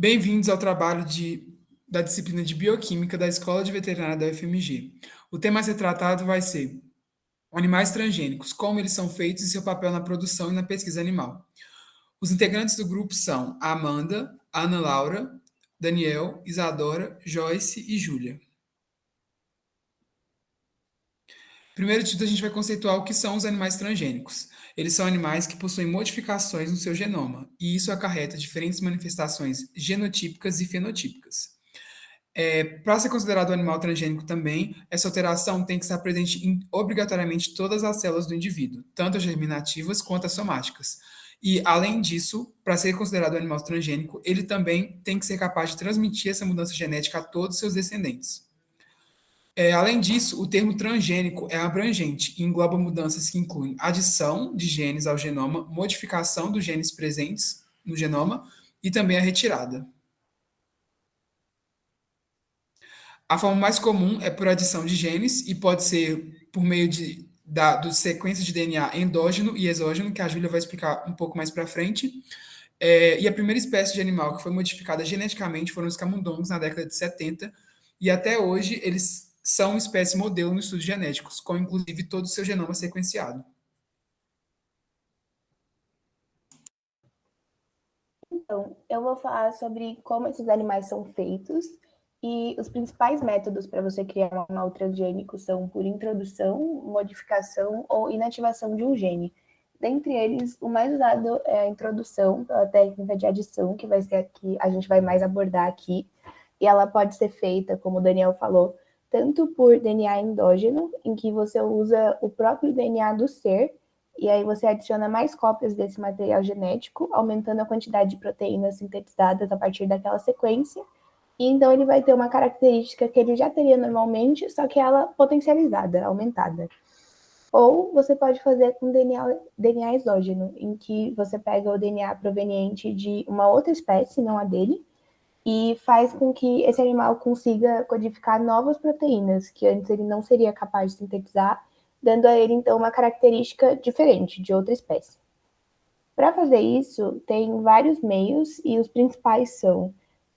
Bem-vindos ao trabalho da disciplina de Bioquímica da Escola de Veterinária da UFMG. O tema a ser tratado vai ser animais transgênicos, como eles são feitos e seu papel na produção e na pesquisa animal. Os integrantes do grupo são a Amanda, a Ana Laura, Daniel, Isadora, Joyce e Júlia. Primeiro de tudo, a gente vai conceituar o que são os animais transgênicos. Eles são animais que possuem modificações no seu genoma, e isso acarreta diferentes manifestações genotípicas e fenotípicas. Para ser considerado um animal transgênico também, essa alteração tem que estar presente em obrigatoriamente todas as células do indivíduo, tanto as germinativas quanto as somáticas. E, além disso, para ser considerado um animal transgênico, ele também tem que ser capaz de transmitir essa mudança genética a todos os seus descendentes. Além disso, o termo transgênico é abrangente e engloba mudanças que incluem adição de genes ao genoma, modificação dos genes presentes no genoma e também a retirada. A forma mais comum é por adição de genes e pode ser por meio do sequência de DNA endógeno e exógeno, que a Júlia vai explicar um pouco mais para frente. E a primeira espécie de animal que foi modificada geneticamente foram os camundongos na década de 70, e até hoje eles são espécie modelo nos estudos genéticos, com inclusive todo o seu genoma sequenciado. Então, eu vou falar sobre como esses animais são feitos e os principais métodos para você criar um animal transgênico são por introdução, modificação ou inativação de um gene. Dentre eles, o mais usado é a introdução, pela técnica de adição, que vai ser a que a gente vai mais abordar aqui. E ela pode ser feita, como o Daniel falou, tanto por DNA endógeno, em que você usa o próprio DNA do ser, e aí você adiciona mais cópias desse material genético, aumentando a quantidade de proteínas sintetizadas a partir daquela sequência. E então ele vai ter uma característica que ele já teria normalmente, só que ela potencializada, aumentada. Ou você pode fazer com DNA exógeno, em que você pega o DNA proveniente de uma outra espécie, não a dele, e faz com que esse animal consiga codificar novas proteínas que antes ele não seria capaz de sintetizar, dando a ele, então, uma característica diferente de outra espécie. Para fazer isso, tem vários meios e os principais são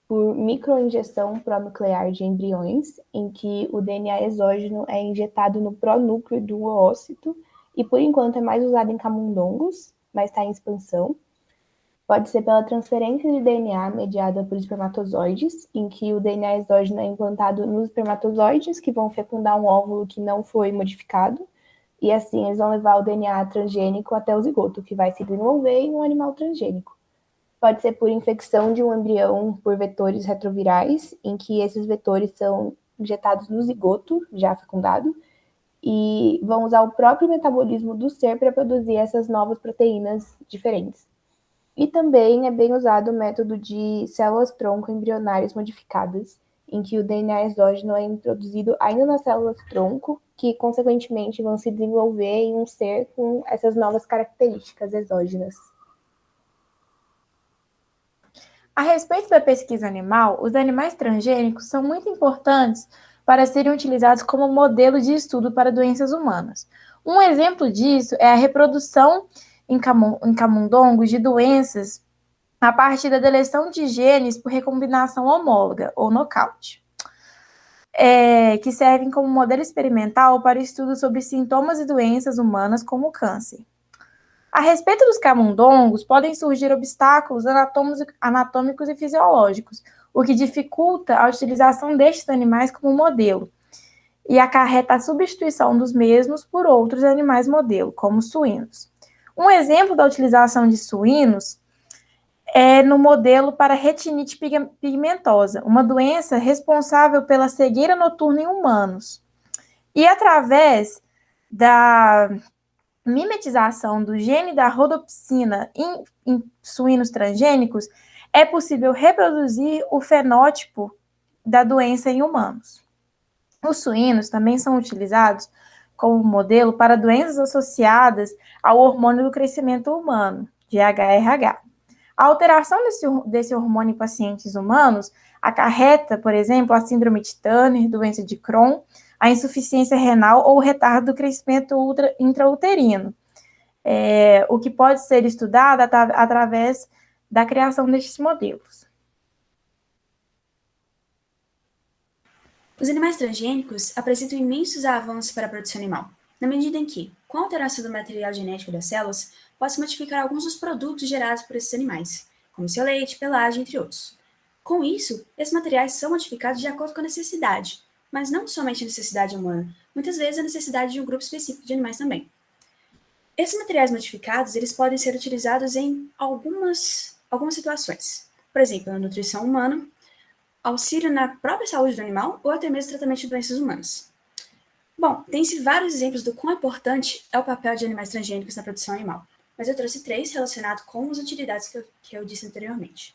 por microinjeção pronuclear de embriões, em que o DNA exógeno é injetado no pronúcleo do oócito e, por enquanto, é mais usado em camundongos, mas está em expansão. Pode ser pela transferência de DNA mediada por espermatozoides, em que o DNA exógeno é implantado nos espermatozoides, que vão fecundar um óvulo que não foi modificado, e assim eles vão levar o DNA transgênico até o zigoto, que vai se desenvolver em um animal transgênico. Pode ser por infecção de um embrião por vetores retrovirais, em que esses vetores são injetados no zigoto, já fecundado, e vão usar o próprio metabolismo do ser para produzir essas novas proteínas diferentes. E também é bem usado o método de células-tronco embrionárias modificadas, em que o DNA exógeno é introduzido ainda nas células-tronco, que consequentemente vão se desenvolver em um ser com essas novas características exógenas. A respeito da pesquisa animal, os animais transgênicos são muito importantes para serem utilizados como modelo de estudo para doenças humanas. Um exemplo disso é a reprodução em camundongos de doenças a partir da deleção de genes por recombinação homóloga, ou nocaute, que servem como modelo experimental para estudos sobre sintomas e doenças humanas como o câncer. A respeito dos camundongos, podem surgir obstáculos anatômicos e fisiológicos, o que dificulta a utilização destes animais como modelo e acarreta a substituição dos mesmos por outros animais modelo, como suínos. Um exemplo da utilização de suínos é no modelo para retinite pigmentosa, uma doença responsável pela cegueira noturna em humanos. E através da mimetização do gene da rodopsina em suínos transgênicos, é possível reproduzir o fenótipo da doença em humanos. Os suínos também são utilizados como modelo para doenças associadas ao hormônio do crescimento humano, GHRH. A alteração desse hormônio em pacientes humanos acarreta, por exemplo, a síndrome de Turner, doença de Crohn, a insuficiência renal ou o retardo do crescimento intrauterino, o que pode ser estudado através da criação destes modelos. Os animais transgênicos apresentam imensos avanços para a produção animal, na medida em que, com a alteração do material genético das células, pode-se modificar alguns dos produtos gerados por esses animais, como seu leite, pelagem, entre outros. Com isso, esses materiais são modificados de acordo com a necessidade, mas não somente a necessidade humana, muitas vezes a necessidade de um grupo específico de animais também. Esses materiais modificados eles podem ser utilizados em algumas situações. Por exemplo, na nutrição humana, auxílio na própria saúde do animal ou até mesmo tratamento de doenças humanas. Bom, tem-se vários exemplos do quão importante é o papel de animais transgênicos na produção animal, mas eu trouxe 3 relacionados com as utilidades que eu disse anteriormente.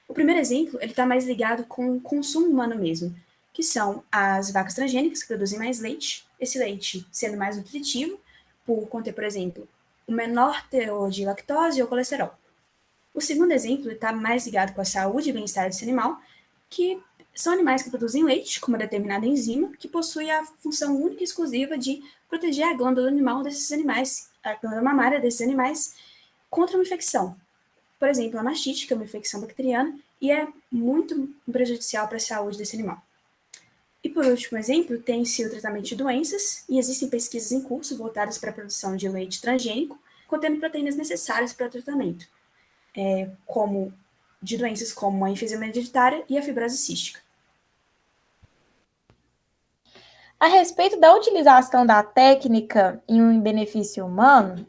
O primeiro exemplo ele está mais ligado com o consumo humano mesmo, que são as vacas transgênicas que produzem mais leite, esse leite sendo mais nutritivo, por conter, por exemplo, o menor teor de lactose ou colesterol. O segundo exemplo está mais ligado com a saúde e bem-estar desse animal, que são animais que produzem leite com uma determinada enzima, que possui a função única e exclusiva de proteger a glândula animal desses animais, a glândula mamária desses animais, contra uma infecção. Por exemplo, a mastite, que é uma infecção bacteriana, e é muito prejudicial para a saúde desse animal. E por último exemplo, tem-se o tratamento de doenças, e existem pesquisas em curso voltadas para a produção de leite transgênico, contendo proteínas necessárias para o tratamento, como de doenças como a enfisema hereditária e a fibrose cística. A respeito da utilização da técnica em um benefício humano,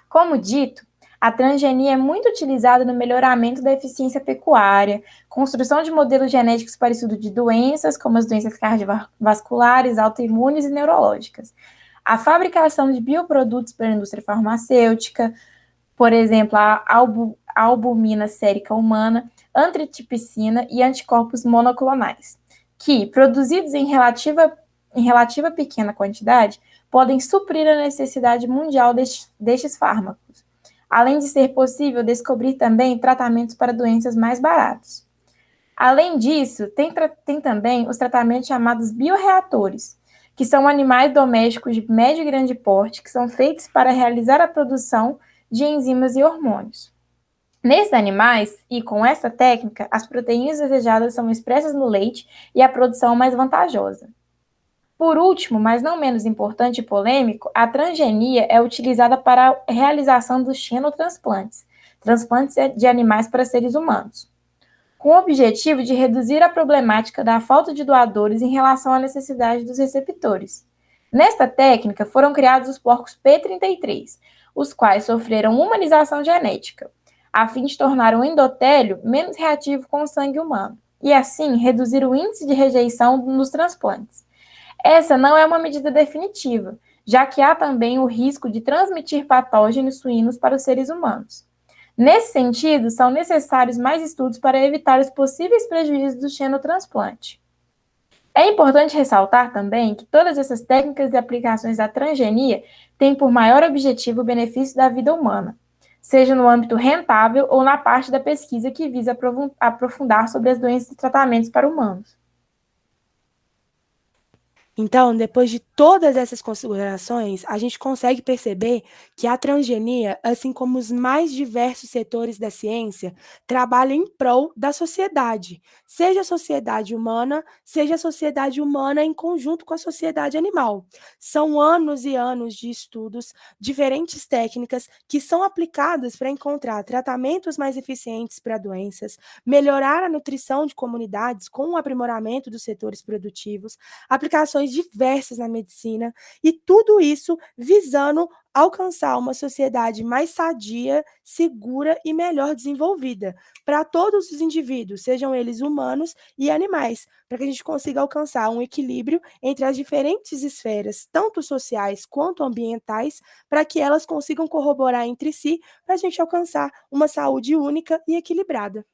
como dito, a transgenia é muito utilizada no melhoramento da eficiência pecuária, construção de modelos genéticos para estudo de doenças, como as doenças cardiovasculares, autoimunes e neurológicas. A fabricação de bioprodutos para a indústria farmacêutica, por exemplo, a albumina sérica humana, antripticina e anticorpos monoclonais, que, produzidos em relativa pequena quantidade, podem suprir a necessidade mundial destes fármacos, além de ser possível descobrir também tratamentos para doenças mais baratos. Além disso, tem também os tratamentos chamados bioreatores, que são animais domésticos de médio e grande porte, que são feitos para realizar a produção de enzimas e hormônios. Nesses animais, e com essa técnica, as proteínas desejadas são expressas no leite e a produção mais vantajosa. Por último, mas não menos importante e polêmico, a transgenia é utilizada para a realização dos xenotransplantes, transplantes de animais para seres humanos, com o objetivo de reduzir a problemática da falta de doadores em relação à necessidade dos receptores. Nesta técnica, foram criados os porcos P33, os quais sofreram humanização genética, a fim de tornar o endotélio menos reativo com o sangue humano, e assim reduzir o índice de rejeição nos transplantes. Essa não é uma medida definitiva, já que há também o risco de transmitir patógenos suínos para os seres humanos. Nesse sentido, são necessários mais estudos para evitar os possíveis prejuízos do xenotransplante. É importante ressaltar também que todas essas técnicas e aplicações da transgenia têm por maior objetivo o benefício da vida humana, seja no âmbito rentável ou na parte da pesquisa que visa aprofundar sobre as doenças e tratamentos para humanos. Então, depois de todas essas considerações, a gente consegue perceber que a transgenia, assim como os mais diversos setores da ciência, trabalha em prol da sociedade, seja a sociedade humana, seja a sociedade humana em conjunto com a sociedade animal. São anos e anos de estudos, diferentes técnicas que são aplicadas para encontrar tratamentos mais eficientes para doenças, melhorar a nutrição de comunidades com o aprimoramento dos setores produtivos, aplicações diversas na medicina, e tudo isso visando alcançar uma sociedade mais sadia, segura e melhor desenvolvida para todos os indivíduos, sejam eles humanos e animais, para que a gente consiga alcançar um equilíbrio entre as diferentes esferas, tanto sociais quanto ambientais, para que elas consigam corroborar entre si, para a gente alcançar uma saúde única e equilibrada.